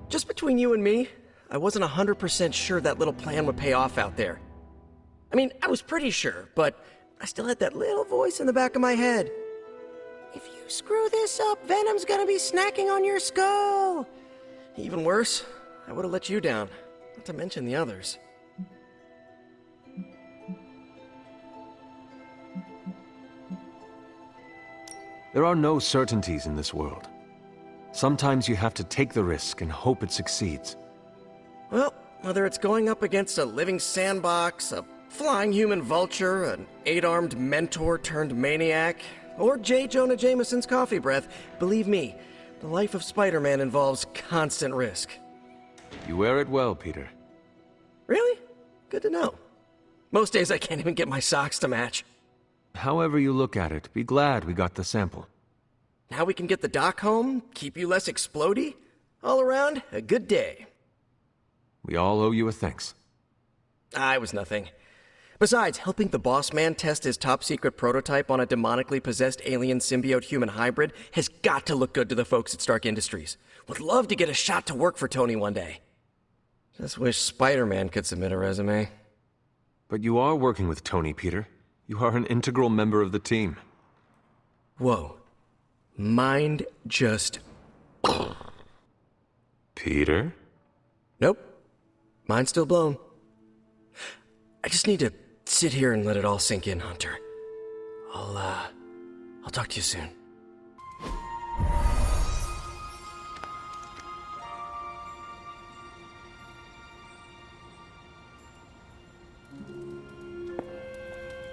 Just between you and me, I wasn't 100% sure that little plan would pay off out there. I mean, I was pretty sure, but I still had that little voice in the back of my head. If you screw this up, Venom's gonna be snacking on your skull. Even worse, I would have let you down, not to mention the others. There are no certainties in this world. Sometimes you have to take the risk and hope it succeeds. Well, whether it's going up against a living sandbox, a flying human vulture, an 8-armed mentor turned maniac, or J. Jonah Jameson's coffee breath, believe me, the life of Spider-Man involves constant risk. You wear it well, Peter. Really? Good to know. Most days I can't even get my socks to match. However you look at it, be glad we got the sample. Now we can get the doc home, keep you less explodey. All around, a good day. We all owe you a thanks. It was nothing. Besides, helping the boss man test his top-secret prototype on a demonically possessed alien symbiote-human hybrid has got to look good to the folks at Stark Industries. Would love to get a shot to work for Tony one day. Just wish Spider-Man could submit a resume. But you are working with Tony, Peter. You are an integral member of the team. Whoa. Mind just... Peter? Nope. Mind's still blown. I just need to sit here and let it all sink in, Hunter. I'll talk to you soon.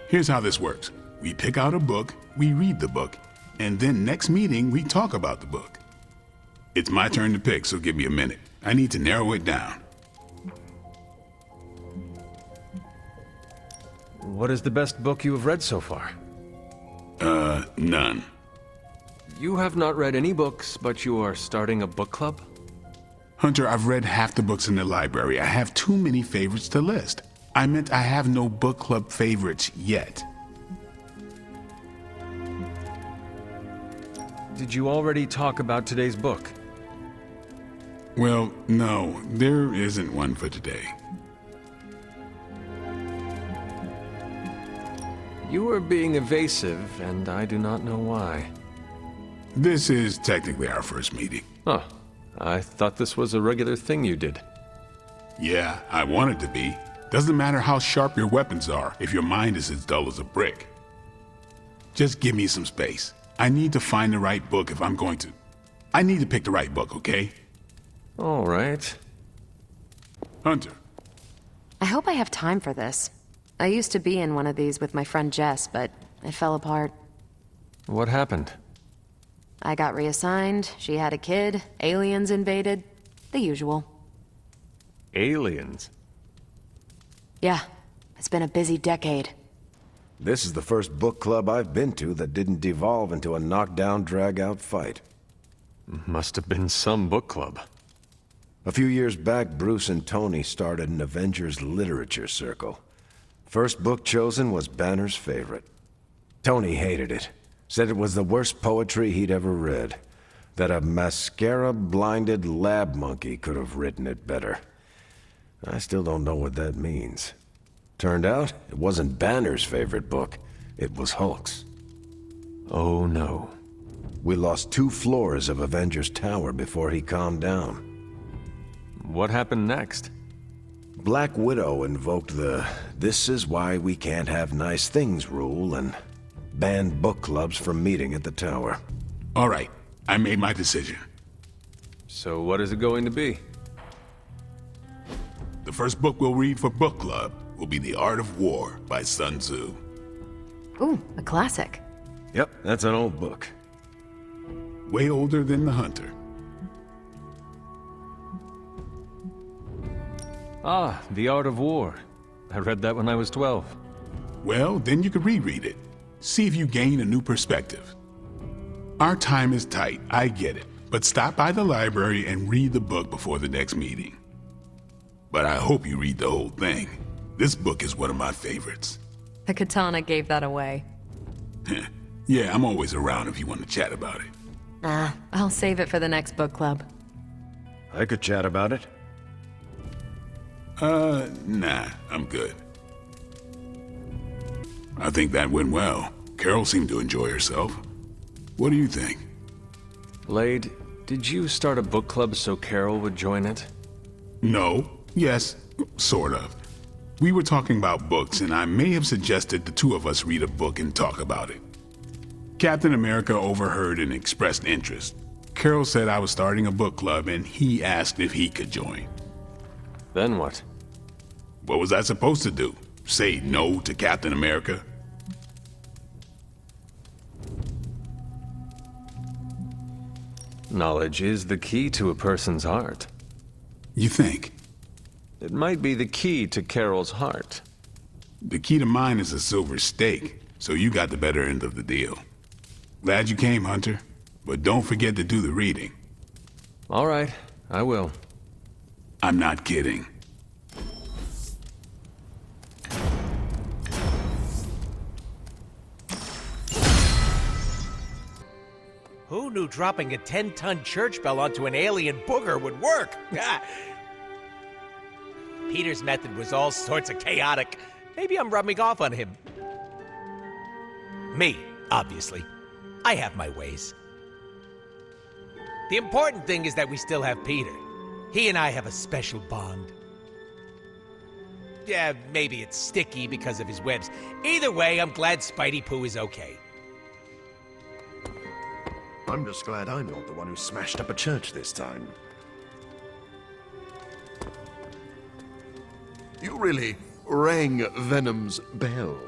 Here's how this works. We pick out a book, we read the book, and then next meeting we talk about the book. It's my turn to pick, so give me a minute. I need to narrow it down. What is the best book you have read so far? None. You have not read any books, but you are starting a book club? Hunter, I've read half the books in the library. I have too many favorites to list. I meant I have no book club favorites yet. Did you already talk about today's book? Well, no, there isn't one for today. You are being evasive, and I do not know why. This is technically our first meeting. Huh. I thought this was a regular thing you did. Yeah, I want it to be. Doesn't matter how sharp your weapons are if your mind is as dull as a brick. Just give me some space. I need to find the right book if I'm going to. I need to pick the right book, okay? All right. Hunter. I hope I have time for this. I used to be in one of these with my friend Jess, but it fell apart. What happened? I got reassigned, she had a kid, aliens invaded, the usual. Aliens? Yeah, it's been a busy decade. This is the first book club I've been to that didn't devolve into a knockdown, drag-out fight. Must have been some book club. A few years back, Bruce and Tony started an Avengers literature circle. First book chosen was Banner's favorite. Tony hated it. Said it was the worst poetry he'd ever read. That a mascara-blinded lab monkey could have written it better. I still don't know what that means. Turned out, it wasn't Banner's favorite book. It was Hulk's. Oh no. We lost 2 floors of Avengers Tower before he calmed down. What happened next? Black Widow invoked the "this is why we can't have nice things" rule and banned book clubs from meeting at the tower. All right, I made my decision. So what is it going to be? The first book we'll read for book club will be The Art of War by Sun Tzu. Ooh, a classic. Yep, that's an old book. Way older than The Hunter. Ah, The Art of War. I read that when I was 12. Well, then you could reread it. See if you gain a new perspective. Our time is tight, I get it. But stop by the library and read the book before the next meeting. But I hope you read the whole thing. This book is one of my favorites. The katana gave that away. Yeah, I'm always around if you want to chat about it. I'll save it for the next book club. I could chat about it. Nah, I'm good. I think that went well. Carol seemed to enjoy herself. What do you think? Lade, did you start a book club so Carol would join it? No. Yes, sort of. We were talking about books, and I may have suggested the two of us read a book and talk about it. Captain America overheard and expressed interest. Carol said I was starting a book club, and he asked if he could join. Then what? What was I supposed to do? Say no to Captain America? Knowledge is the key to a person's heart. You think? It might be the key to Carol's heart. The key to mine is a silver stake, so you got the better end of the deal. Glad you came, Hunter, but don't forget to do the reading. All right, I will. I'm not kidding. Who knew dropping a 10-ton church bell onto an alien booger would work? Peter's method was all sorts of chaotic. Maybe I'm rubbing off on him. Me, obviously. I have my ways. The important thing is that we still have Peter. He and I have a special bond. Yeah, maybe it's sticky because of his webs. Either way, I'm glad Spidey Poo is okay. I'm just glad I'm not the one who smashed up a church this time. You really rang Venom's bell.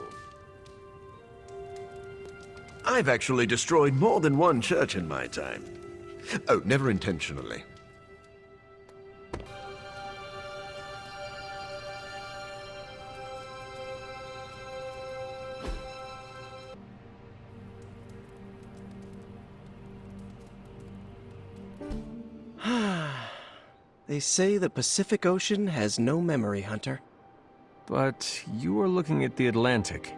I've actually destroyed more than one church in my time. Oh, never intentionally. They say the Pacific Ocean has no memory, Hunter. But you were looking at the Atlantic.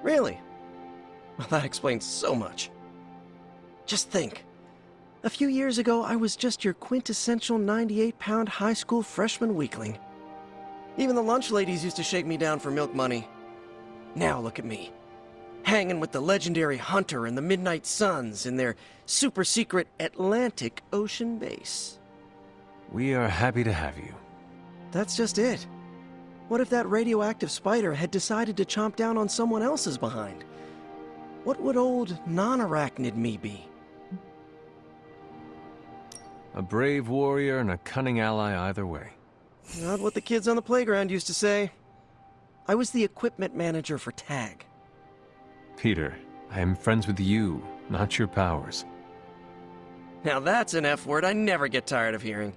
Really? Well, that explains so much. Just think. A few years ago, I was just your quintessential 98-pound high school freshman weakling. Even the lunch ladies used to shake me down for milk money. Now look at me. Hanging with the legendary Hunter and the Midnight Suns in their super-secret Atlantic Ocean base. We are happy to have you. That's just it. What if that radioactive spider had decided to chomp down on someone else's behind? What would old non-arachnid me be? A brave warrior and a cunning ally either way. Not what the kids on the playground used to say. I was the equipment manager for TAG. Peter, I am friends with you, not your powers. Now that's an F word I never get tired of hearing.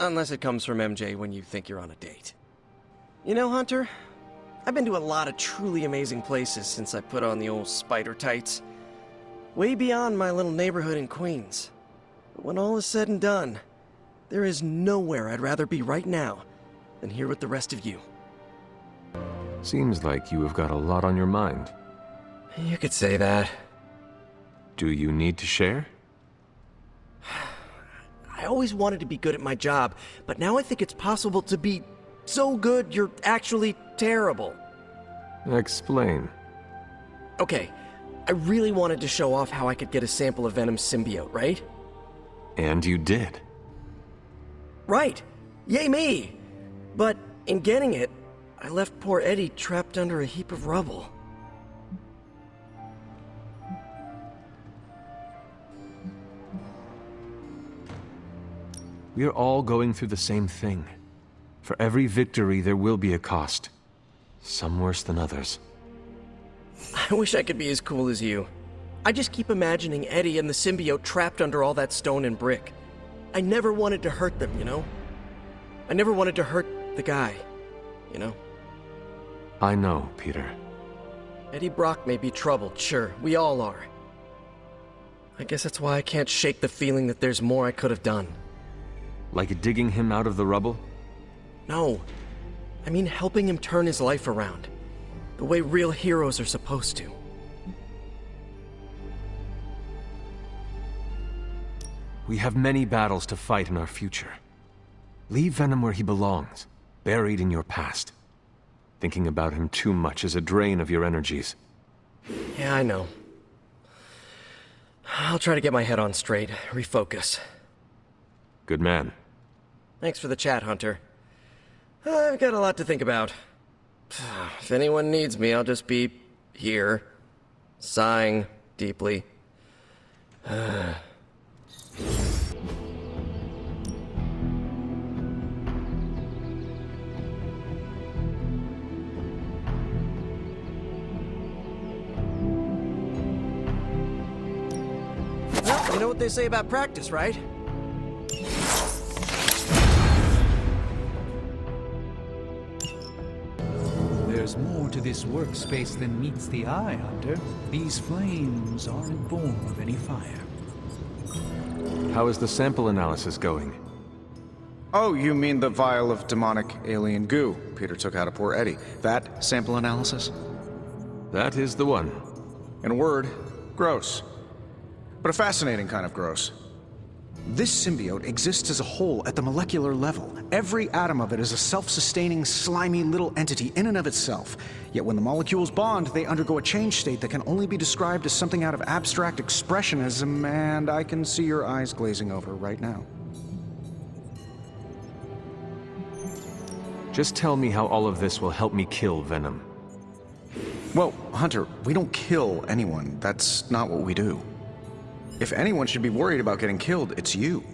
Unless it comes from MJ when you think you're on a date. You know, Hunter, I've been to a lot of truly amazing places since I put on the old spider tights. Way beyond my little neighborhood in Queens. But when all is said and done, there is nowhere I'd rather be right now than here with the rest of you. Seems like you have got a lot on your mind. You could say that. Do you need to share? I always wanted to be good at my job, but now I think it's possible to be so good you're actually terrible. Explain. Okay, I really wanted to show off how I could get a sample of Venom's symbiote, right? And you did. Right! Yay me! But in getting it, I left poor Eddie trapped under a heap of rubble. We are all going through the same thing. For every victory, there will be a cost. Some worse than others. I wish I could be as cool as you. I just keep imagining Eddie and the symbiote trapped under all that stone and brick. I never wanted to hurt them, you know? I never wanted to hurt the guy, you know? I know, Peter. Eddie Brock may be troubled, sure, we all are. I guess that's why I can't shake the feeling that there's more I could have done. Like digging him out of the rubble? No. I mean helping him turn his life around. The way real heroes are supposed to. We have many battles to fight in our future. Leave Venom where he belongs, buried in your past. Thinking about him too much is a drain of your energies. Yeah, I know. I'll try to get my head on straight, refocus. Good man. Thanks for the chat, Hunter. I've got a lot to think about. If anyone needs me, I'll just be here, sighing deeply. Well, you know what they say about practice, right? There's more to this workspace than meets the eye, Hunter. These flames aren't born of any fire. How is the sample analysis going? Oh, you mean the vial of demonic alien goo Peter took out of poor Eddie. That sample analysis? That is the one. In a word, gross. But a fascinating kind of gross. This symbiote exists as a whole at the molecular level. Every atom of it is a self-sustaining, slimy little entity in and of itself. Yet when the molecules bond, they undergo a change state that can only be described as something out of abstract expressionism, and I can see your eyes glazing over right now. Just tell me how all of this will help me kill Venom. Well, Hunter, we don't kill anyone. That's not what we do. If anyone should be worried about getting killed, it's you.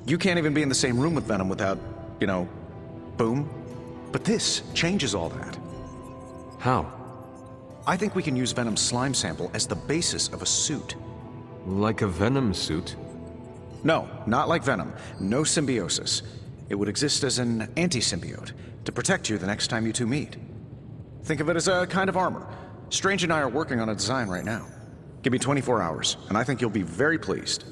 You can't even be in the same room with Venom without, boom. But this changes all that. How? I think we can use Venom's slime sample as the basis of a suit. Like a Venom suit? No, not like Venom. No symbiosis. It would exist as an anti-symbiote to protect you the next time you two meet. Think of it as a kind of armor. Strange and I are working on a design right now. Give me 24 hours, and I think you'll be very pleased.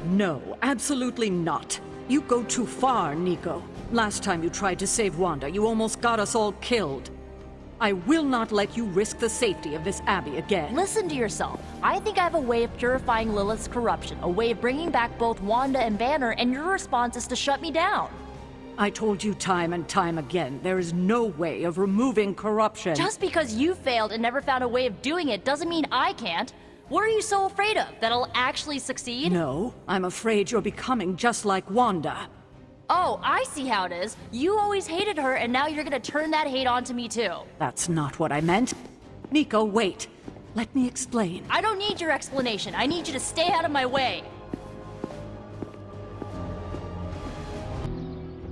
No, absolutely not. You go too far, Nico. Last time you tried to save Wanda, you almost got us all killed. I will not let you risk the safety of this Abbey again. Listen to yourself. I think I have a way of purifying Lilith's corruption, a way of bringing back both Wanda and Banner, and your response is to shut me down. I told you time and time again, there is no way of removing corruption. Just because you failed and never found a way of doing it doesn't mean I can't. What are you so afraid of? That I'll actually succeed? No, I'm afraid you're becoming just like Wanda. Oh, I see how it is. You always hated her, and now you're gonna turn that hate onto me too. That's not what I meant. Nico, wait. Let me explain. I don't need your explanation. I need you to stay out of my way.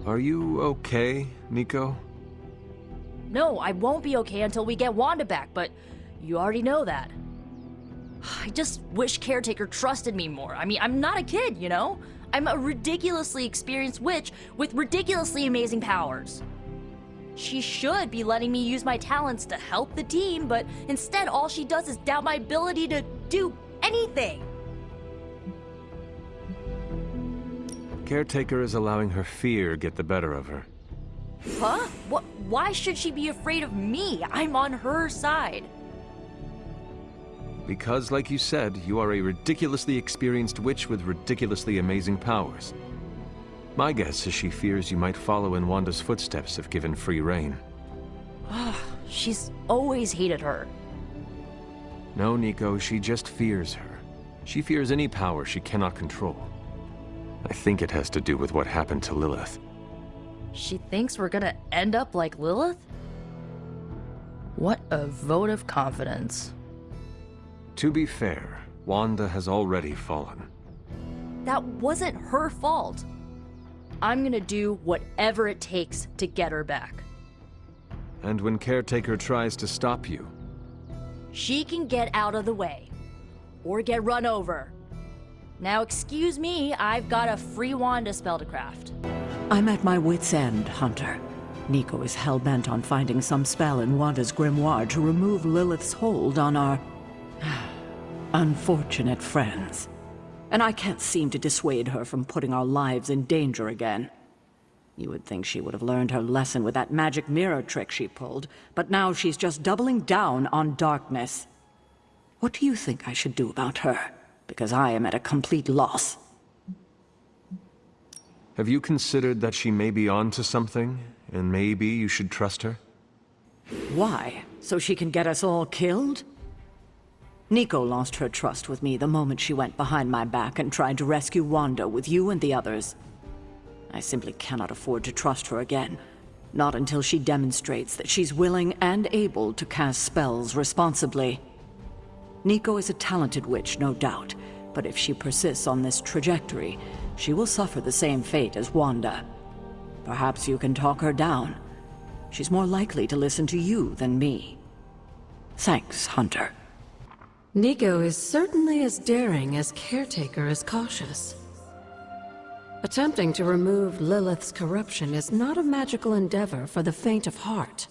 Are you okay, Nico? No, I won't be okay until we get Wanda back, but you already know that. I just wish Caretaker trusted me more. I mean, I'm not a kid, you know? I'm a ridiculously experienced witch with ridiculously amazing powers. She should be letting me use my talents to help the team, but instead all she does is doubt my ability to do anything. Caretaker is allowing her fear get the better of her. Huh? What? Why should she be afraid of me? I'm on her side. Because, like you said, you are a ridiculously experienced witch with ridiculously amazing powers. My guess is she fears you might follow in Wanda's footsteps if given free rein. She's always hated her. No, Nico, she just fears her. She fears any power she cannot control. I think it has to do with what happened to Lilith. She thinks we're gonna end up like Lilith? What a vote of confidence. To be fair, Wanda has already fallen. That wasn't her fault. I'm gonna do whatever it takes to get her back. And when Caretaker tries to stop you, She can get out of the way. Or get run over. Now excuse me, I've got a free Wanda spell to craft. I'm at my wit's end, Hunter. Nico is hell-bent on finding some spell in Wanda's grimoire to remove Lilith's hold on our unfortunate friends. And I can't seem to dissuade her from putting our lives in danger again. You would think she would have learned her lesson with that magic mirror trick she pulled, but now she's just doubling down on darkness. What do you think I should do about her? Because I am at a complete loss. Have you considered that she may be onto something, and maybe you should trust her? Why? So she can get us all killed? Nico lost her trust with me the moment she went behind my back and tried to rescue Wanda with you and the others. I simply cannot afford to trust her again. Not until she demonstrates that she's willing and able to cast spells responsibly. Nico is a talented witch, no doubt, but if she persists on this trajectory, she will suffer the same fate as Wanda. Perhaps you can talk her down. She's more likely to listen to you than me. Thanks, Hunter. Nico is certainly as daring as Caretaker is cautious. Attempting to remove Lilith's corruption is not a magical endeavor for the faint of heart.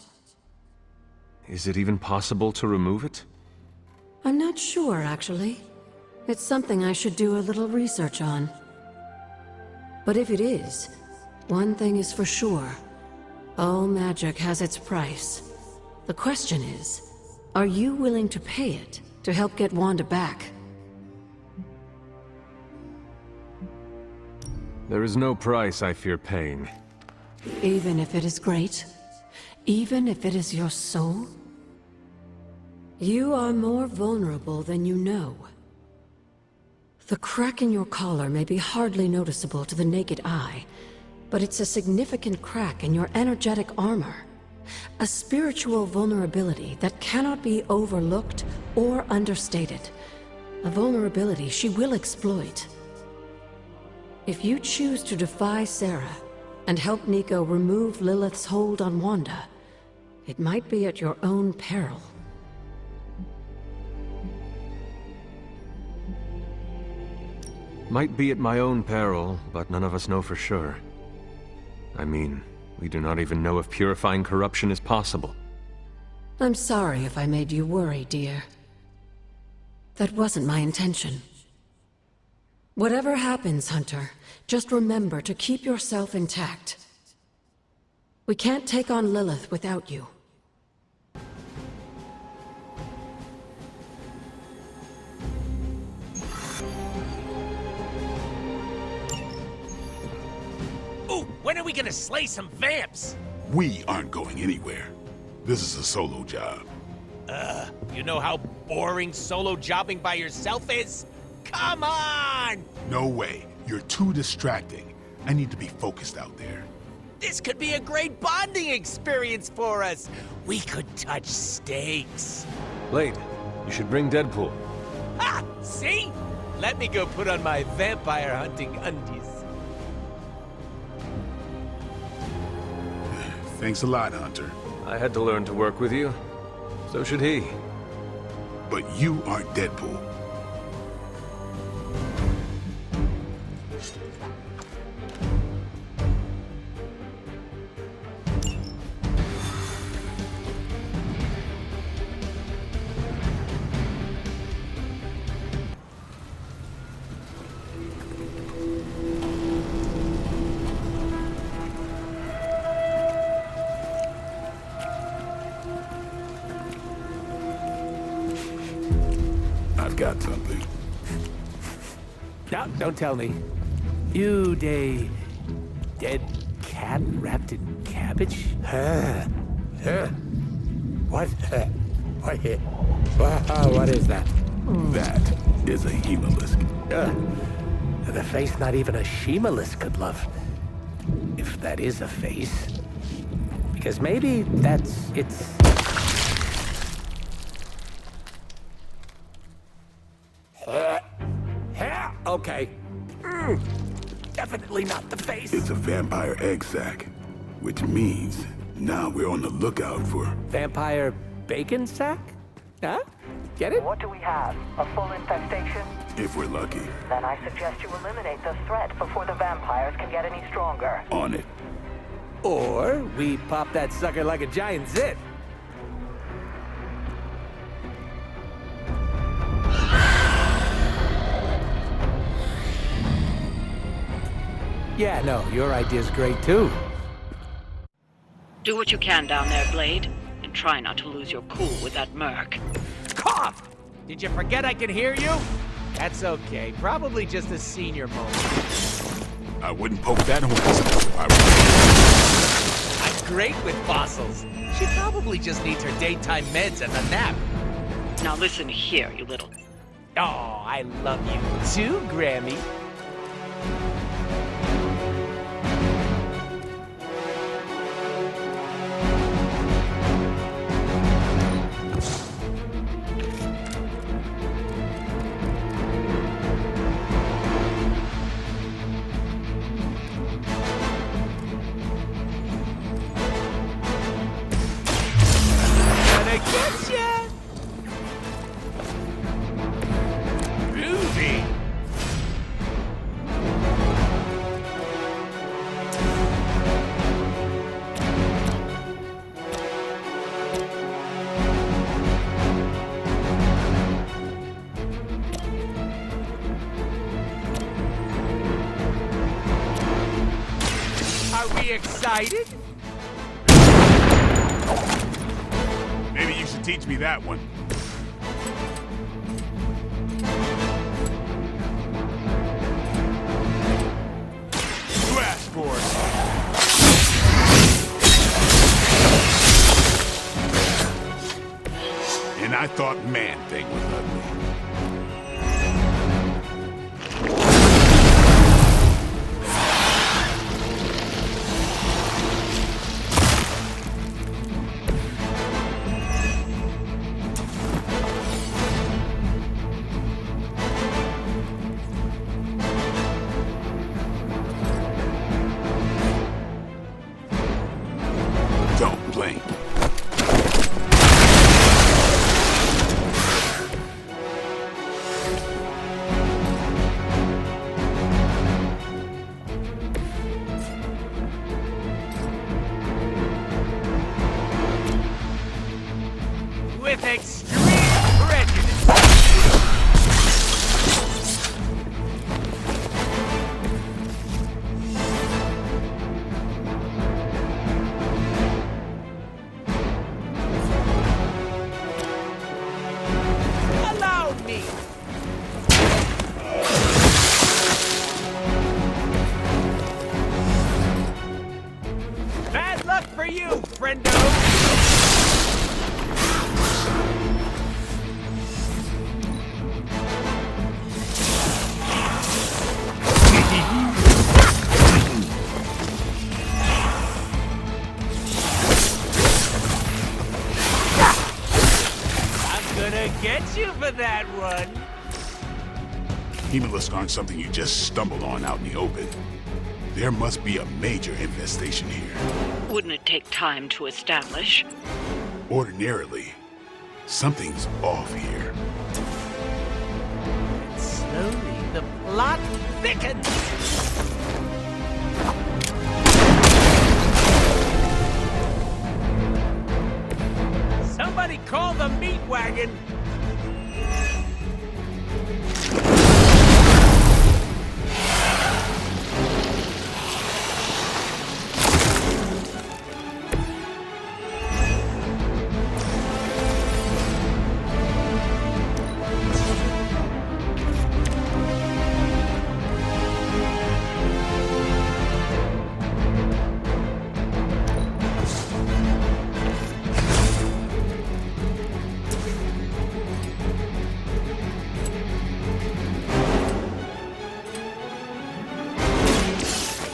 Is it even possible to remove it? I'm not sure, actually. It's something I should do a little research on. But if it is, one thing is for sure. All magic has its price. The question is, are you willing to pay it to help get Wanda back? There is no price I fear paying. Even if it is great? Even if it is your soul? You are more vulnerable than you know. The crack in your collar may be hardly noticeable to the naked eye, but it's a significant crack in your energetic armor. A spiritual vulnerability that cannot be overlooked or understated. A vulnerability she will exploit. If you choose to defy Sarah and help Nico remove Lilith's hold on Wanda, it might be at your own peril. Might be at my own peril, but none of us know for sure. I mean, we do not even know if purifying corruption is possible. I'm sorry if I made you worry, dear. That wasn't my intention. Whatever happens, Hunter, just remember to keep yourself intact. We can't take on Lilith without you. Ooh, when are we gonna slay some vamps? We aren't going anywhere. This is a solo job. You know how boring solo jobbing by yourself is? Come on! No way. You're too distracting. I need to be focused out there. This could be a great bonding experience for us. We could touch steaks. Blade, you should bring Deadpool. Ha! See? Let me go put on my vampire hunting undies. Thanks a lot, Hunter. I had to learn to work with you. So should he. But you aren't Deadpool. I've got something. No, don't tell me. You dead cat wrapped in cabbage? What? What is that? That is a hemolisk. The face not even a shemalisk could love. If that is a face. Because maybe it's... Okay. Definitely not the face. It's a vampire egg sac, which means now we're on the lookout for... Vampire bacon sack? Huh? Get it? What do we have? A full infestation? If we're lucky. Then I suggest you eliminate the threat before the vampires can get any stronger. On it. Or we pop that sucker like a giant zit. Yeah, no, your idea's great too. Do what you can down there, Blade, and try not to lose your cool with that merc. Cough! Did you forget I can hear you? That's okay. Probably just a senior moment. I wouldn't poke that hornet's nest if I were you. I'm great with fossils. She probably just needs her daytime meds and a nap. Now listen here, you little... Oh, I love you too, Grammy. Gonna get ya! Groovy! Are we excited? Maybe you should teach me that one. You asked for it. And I thought Man-Thing was ugly. Don't blink. With extreme prejudice. Allow me. Bad luck for you, friendo. I'm gonna get you for that one. Hemolisks aren't something you just stumble on out in the open. There must be a major infestation here. Wouldn't it take time to establish? Ordinarily, something's off here. Slowly, the plot thickens. Somebody call the meat wagon.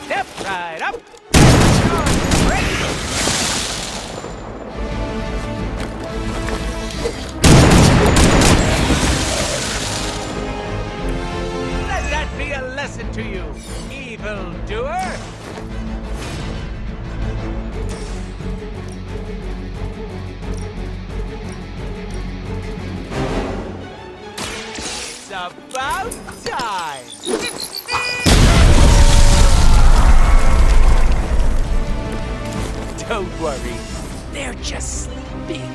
Step right up. You're ready. Let that be a lesson to you, evildoer. It's about time. Don't worry, they're just sleeping.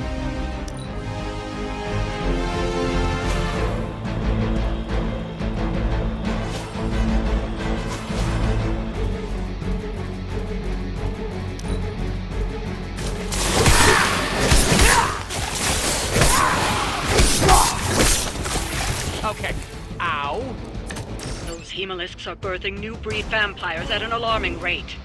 Okay, ow. Those Hemalisks are birthing new breed vampires at an alarming rate.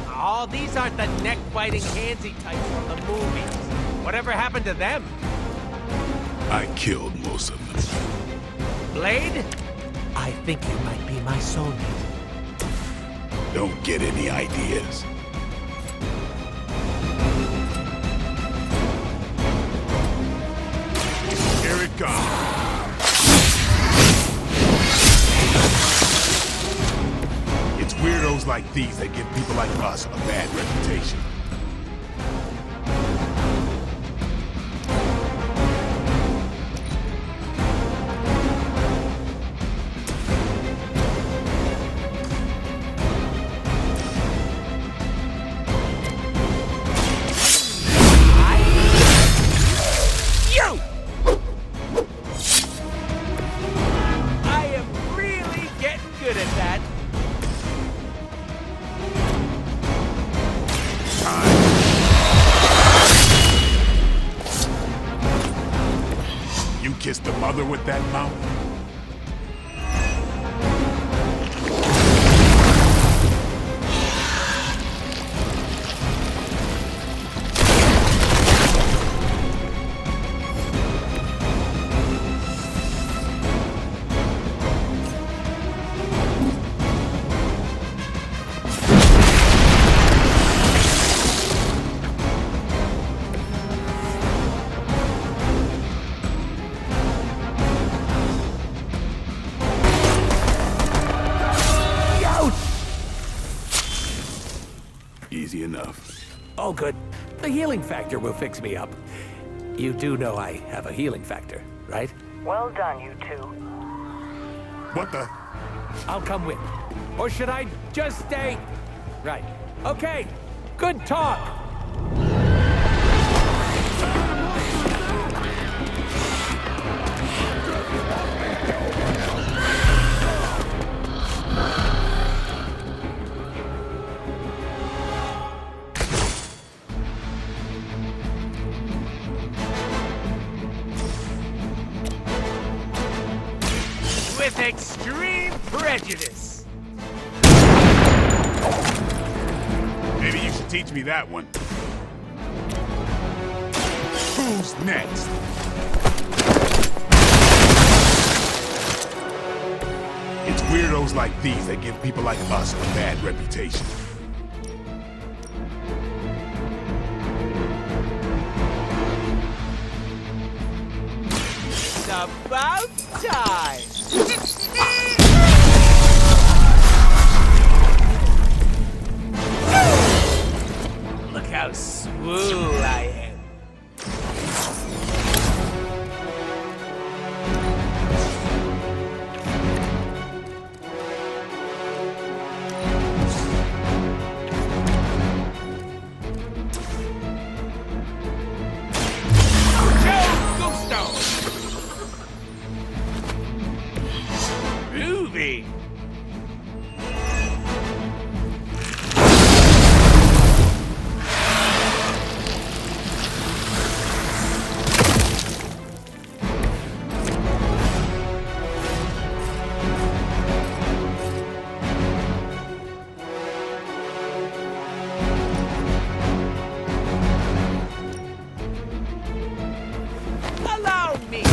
Oh, these aren't the neck-biting handsy types from the movies. Whatever happened to them? I killed most of them. Blade? I think you might be my soulmate. Don't get any ideas. Here it comes. It's weirdos like these that give people like us a bad reputation. Kiss the mother with that mouth? Easy enough. Oh, good. The healing factor will fix me up. You do know I have a healing factor, right? Well done, you two. What the? I'll come with. Or should I just stay? Right. Okay. Good talk. With extreme prejudice. Maybe you should teach me that one. Who's next? It's weirdos like these that give people like us a bad reputation. It's about time. Look how swool I am. Movie. Allow me.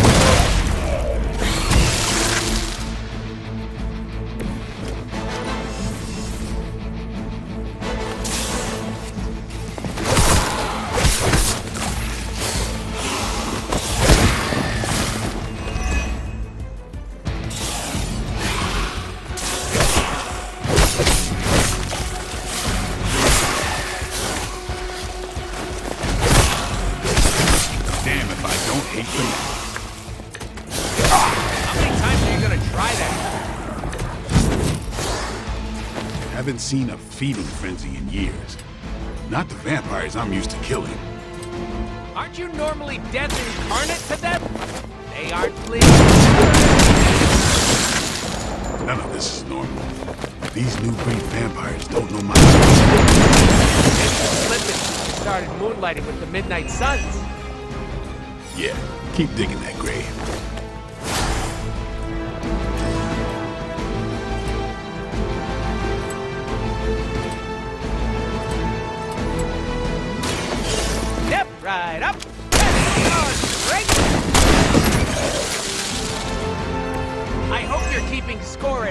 Damn if I don't hate them. How many times are you gonna try that? Haven't seen a feeding frenzy in years. Not the vampires I'm used to killing. Aren't you normally death incarnate to them? They aren't pleased. None of this is normal. These new breed vampires don't know my... It's slipping since you started moonlighting with the Midnight Suns. Yeah, keep digging that grave.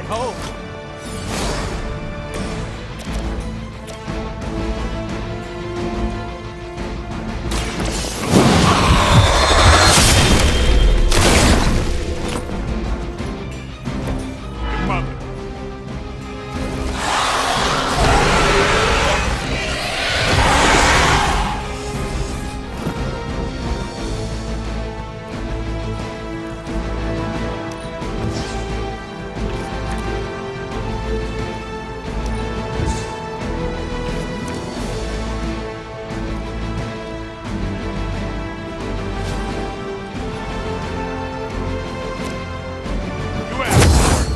at home. Your mother. You asked for it.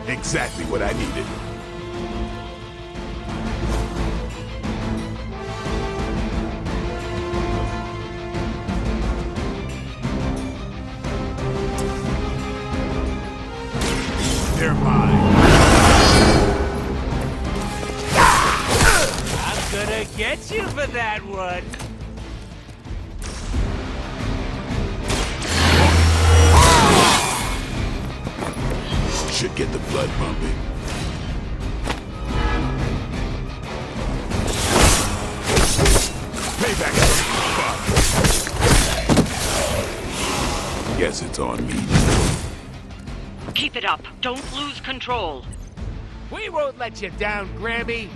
Exactly what I needed. They're mine. I'm gonna get you for that one. Should get the blood pumping. Payback. Fuck. Guess it's on me. Keep it up. Don't lose control. We won't let you down, Grammy.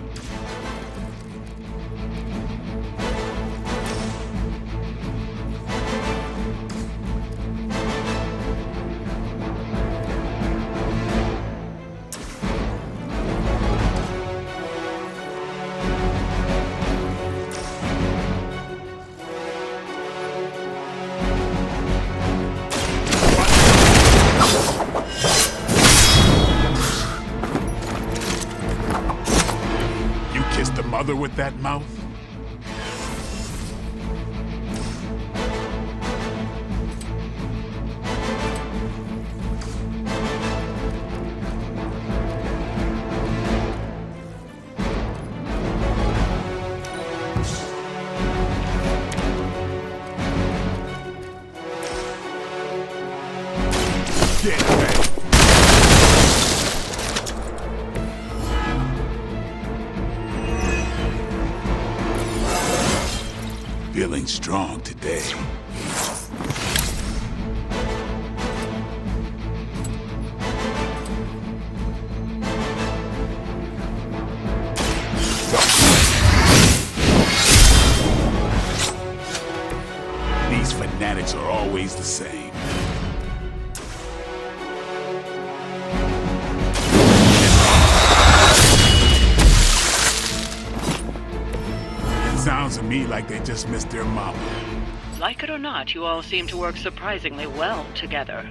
You kissed the mother with that mouth? Get away. Feeling strong today. These fanatics are always the same. Sounds to me like they just missed their mama. Like it or not, you all seem to work surprisingly well together.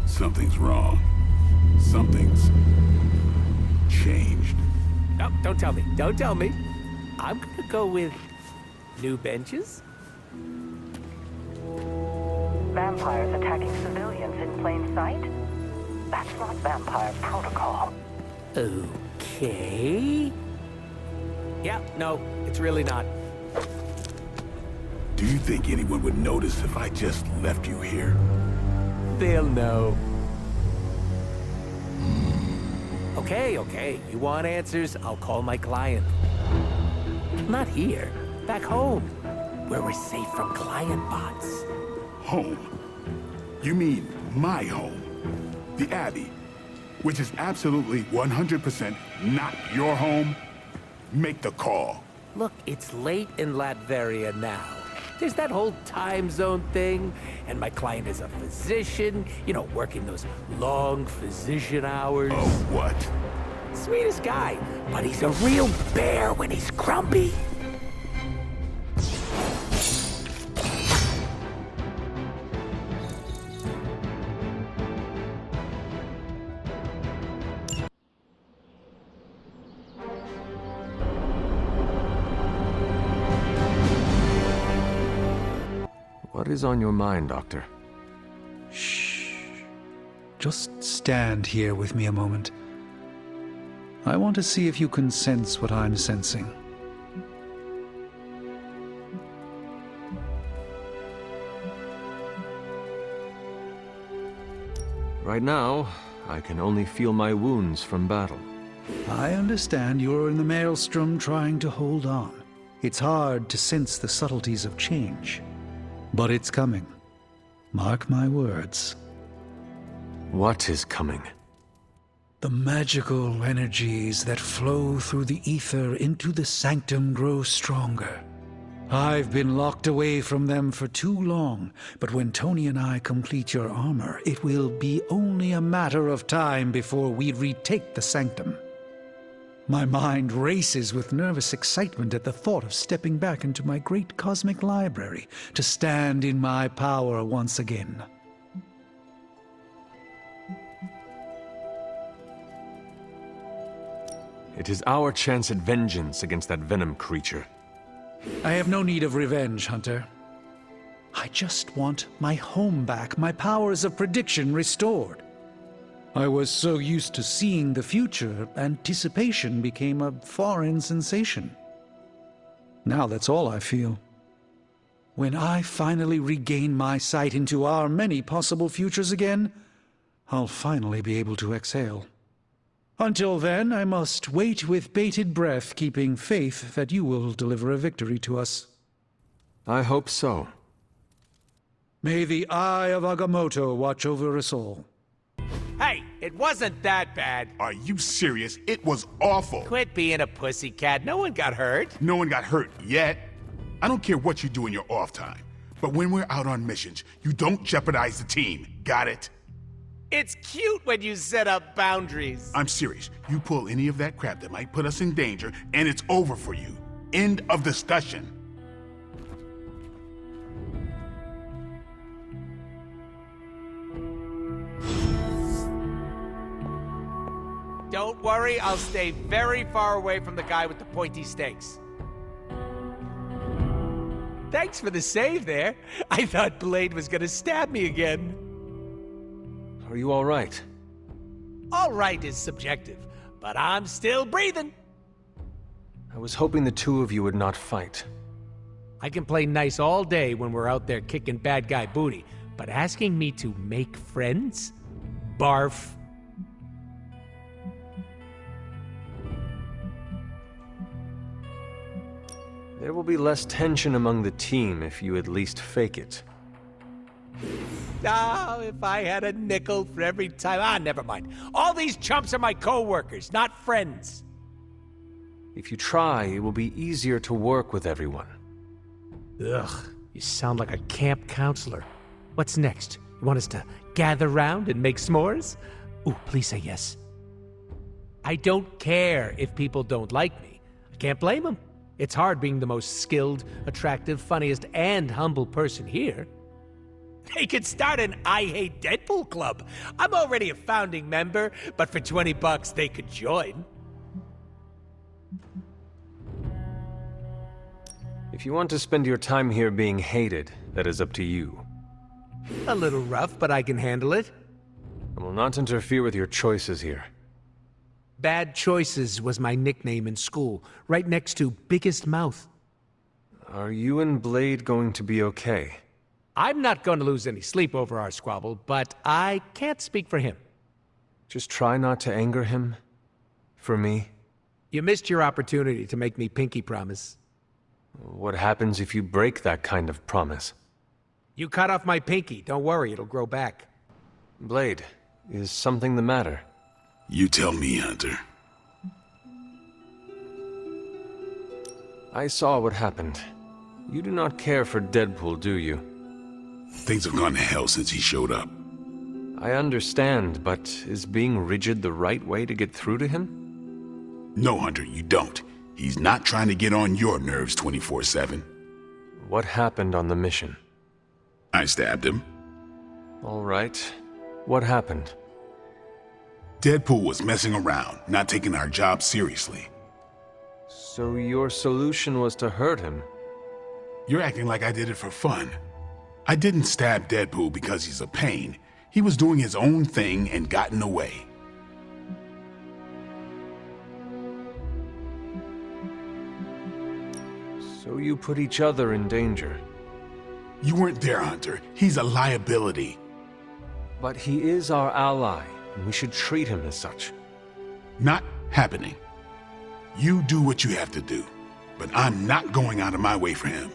Something's wrong. Something's changed. No, don't tell me. Don't tell me. I'm gonna go with new benches. Vampires attacking civilians in plain sight? That's not vampire protocol. Okay. Yeah, no, it's really not. Do you think anyone would notice if I just left you here? They'll know. Okay. You want answers? I'll call my client. Not here. Back home. Where we're safe from client bots. Home? You mean my home? The Abbey, which is absolutely 100% not your home? Make the call. Look, it's late in Latveria now. There's that whole time zone thing, and my client is a physician, you know, working those long physician hours. Oh, what? Sweetest guy, but he's a real bear when he's grumpy. is on your mind, Doctor? Shh. Just stand here with me a moment. I want to see if you can sense what I'm sensing. Right now, I can only feel my wounds from battle. I understand you're in the maelstrom trying to hold on. It's hard to sense the subtleties of change. But it's coming. Mark my words. What is coming? The magical energies that flow through the ether into the sanctum grow stronger. I've been locked away from them for too long, but when Tony and I complete your armor, it will be only a matter of time before we retake the sanctum. My mind races with nervous excitement at the thought of stepping back into my great cosmic library to stand in my power once again. It is our chance at vengeance against that venom creature. I have no need of revenge, Hunter. I just want my home back, my powers of prediction restored. I was so used to seeing the future, anticipation became a foreign sensation. Now that's all I feel. When I finally regain my sight into our many possible futures again, I'll finally be able to exhale. Until then, I must wait with bated breath, keeping faith that you will deliver a victory to us. I hope so. May the Eye of Agamotto watch over us all. Hey, it wasn't that bad. Are you serious? It was awful. Quit being a pussycat. No one got hurt. No one got hurt yet. I don't care what you do in your off time, but when we're out on missions, you don't jeopardize the team. Got it? It's cute when you set up boundaries. I'm serious. You pull any of that crap that might put us in danger, and it's over for you. End of discussion. Don't worry, I'll stay very far away from the guy with the pointy stakes. Thanks for the save there. I thought Blade was gonna stab me again. Are you all right? All right is subjective, but I'm still breathing. I was hoping the two of you would not fight. I can play nice all day when we're out there kicking bad guy booty, but asking me to make friends? Barf. There will be less tension among the team if you at least fake it. Oh, if I had a nickel for every time. Ah, never mind. All these chumps are my co-workers, not friends. If you try, it will be easier to work with everyone. Ugh, you sound like a camp counselor. What's next? You want us to gather round and make s'mores? Ooh, please say yes. I don't care if people don't like me. I can't blame them. It's hard being the most skilled, attractive, funniest, and humble person here. They could start an I Hate Deadpool club. I'm already a founding member, but for $20 they could join. If you want to spend your time here being hated, that is up to you. A little rough, but I can handle it. I will not interfere with your choices here. Bad Choices was my nickname in school, right next to Biggest Mouth. Are you and Blade going to be okay? I'm not going to lose any sleep over our squabble, but I can't speak for him. Just try not to anger him. For me. You missed your opportunity to make me pinky promise. What happens if you break that kind of promise? You cut off my pinky. Don't worry, it'll grow back. Blade, is something the matter? You tell me, Hunter. I saw what happened. You do not care for Deadpool, do you? Things have gone to hell since he showed up. I understand, but is being rigid the right way to get through to him? No, Hunter, you don't. He's not trying to get on your nerves 24/7. What happened on the mission? I stabbed him. All right. What happened? Deadpool was messing around, not taking our job seriously. So your solution was to hurt him? You're acting like I did it for fun. I didn't stab Deadpool because he's a pain. He was doing his own thing and got in the way. So you put each other in danger. You weren't there, Hunter. He's a liability. But he is our ally, and we should treat him as such. Not happening. You do what you have to do, but I'm not going out of my way for him.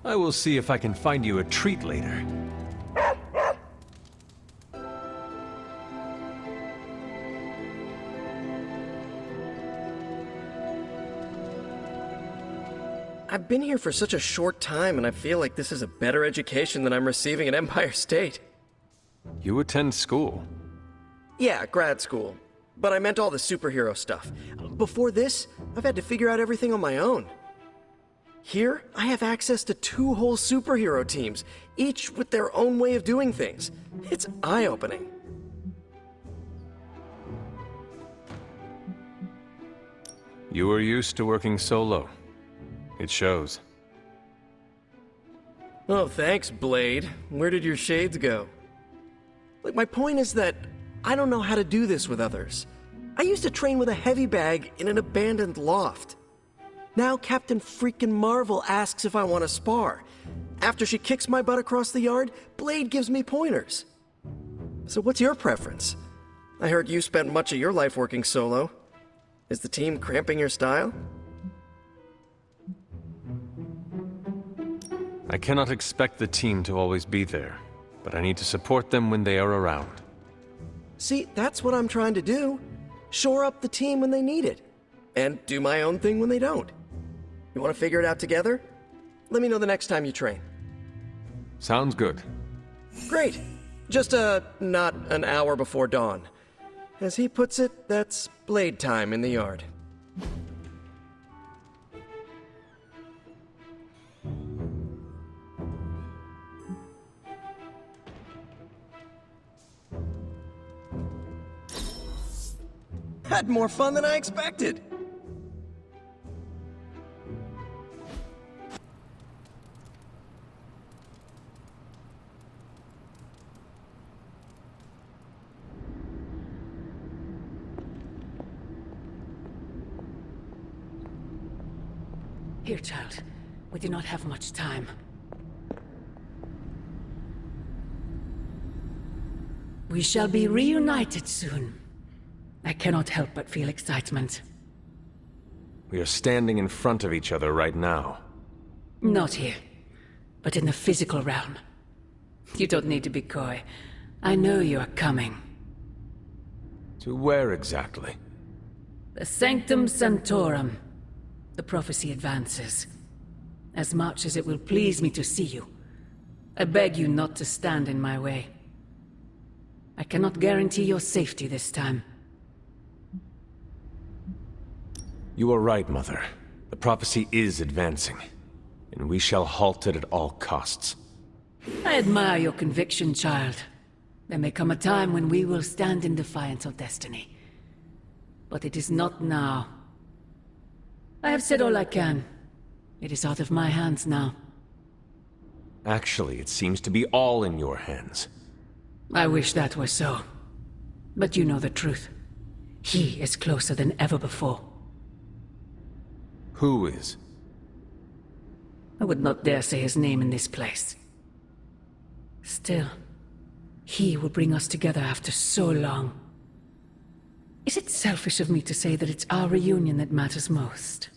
I will see if I can find you a treat later. I've been here for such a short time, and I feel like this is a better education than I'm receiving at Empire State. You attend school? Yeah, grad school. But I meant all the superhero stuff. Before this, I've had to figure out everything on my own. Here, I have access to 2 whole superhero teams, each with their own way of doing things. It's eye-opening. You are used to working solo. It shows. Oh, thanks, Blade. Where did your shades go? Like, my point is that I don't know how to do this with others. I used to train with a heavy bag in an abandoned loft. Now Captain freaking Marvel asks if I want to spar. After she kicks my butt across the yard, Blade gives me pointers. So what's your preference? I heard you spent much of your life working solo. Is the team cramping your style? I cannot expect the team to always be there, but I need to support them when they are around. See, that's what I'm trying to do. Shore up the team when they need it, and do my own thing when they don't. You want to figure it out together? Let me know the next time you train. Sounds good. Great. Just, not an hour before dawn. As he puts it, that's Blade time in the yard. Had more fun than I expected. Here, child. We do not have much time. We shall be reunited soon. I cannot help but feel excitement. We are standing in front of each other right now. Not here, but in the physical realm. You don't need to be coy. I know you are coming. To where exactly? The Sanctum Sanctorum. The prophecy advances. As much as it will please me to see you, I beg you not to stand in my way. I cannot guarantee your safety this time. You are right, Mother. The prophecy is advancing, and we shall halt it at all costs. I admire your conviction, child. There may come a time when we will stand in defiance of destiny. But it is not now. I have said all I can. It is out of my hands now. Actually, it seems to be all in your hands. I wish that were so. But you know the truth. He is closer than ever before. Who is? I would not dare say his name in this place. Still, he will bring us together after so long. Is it selfish of me to say that it's our reunion that matters most?